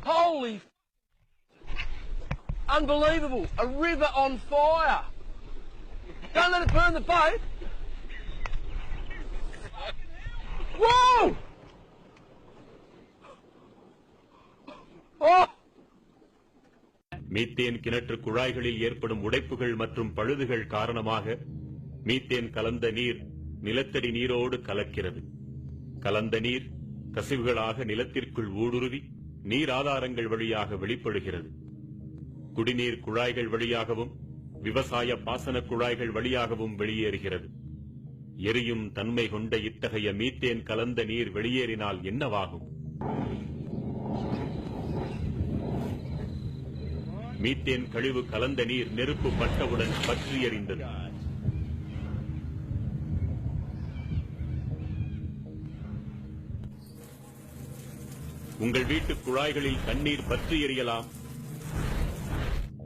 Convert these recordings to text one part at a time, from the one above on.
Holy unbelievable. A river on fire. Don't let it burn the boat. Whoa! Oh! Methane கிணற்று குழாய்களில் ஏற்படும் உடைப்புகள் மற்றும் பழுதுகள் காரணமாக மீத்தேன் கலந்த நீர் நிலத்தடி நீரோடு கலக்கிறது. கலந்த நீர் கசிவுகளாக நிலத்திற்குள் ஊடுருவி நீர் ஆதாரங்கள் வழியாக வெளிப்படுகிறது. குடிநீர் குழாய்கள் வழியாகவும் விவசாய பாசன குழாய்கள் வழியாகவும் வெளியேறுகிறது. எரியும் தன்மை கொண்ட இத்தகைய மீத்தேன் கலந்த நீர் வெளியேறினால் என்னவாகும்? மீத்தேன் கழிவு கலந்த நீர் நெருப்பு பட்டவுடன் பற்றி எறிந்தது. உங்கள் வீட்டு குழாய்களில் தண்ணீர் பற்றி எறியலாம்,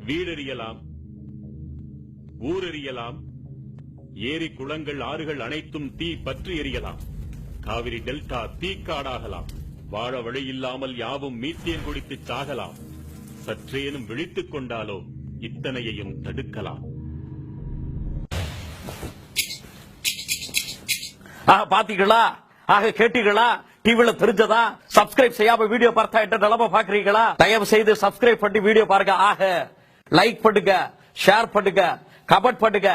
வீடெறியலாம், ஊரெறியலாம், ஏரி குளங்கள் ஆறுகள் அனைத்தும் தீ பற்றி எறியலாம். காவிரி டெல்டா தீக்காடாகலாம். வாழ வழியில்லாமல் யாவும் மீத்தேன் குடித்து சாகலாம். சற்றேனும் விழித்துக் கொண்டாலோ இத்தனையையும் தடுக்கலாம். பாத்தீங்களா? ஆக கேட்டீங்களா? டிவில தெரிஞ்சதா? சப்ஸ்கிரைப் செய்யாம வீடியோ பார்த்தா என்ன நிலைமை பாக்குறீங்களா? தயவு செய்து சப்ஸ்கிரைப் பண்ணி வீடியோ பாருங்க. ஆக லைக் பண்ணுங்க, ஷேர் பண்ணுங்க, கமெண்ட் பண்ணுங்க.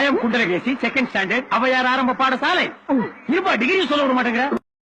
I am குண்டரகேசி, செகண்ட் ஸ்டாண்டர்ட், அவையார் ஆரம்ப பாடசாலை. இருப்பா டிகிரி சொல்ல விட மாட்டேங்கிற.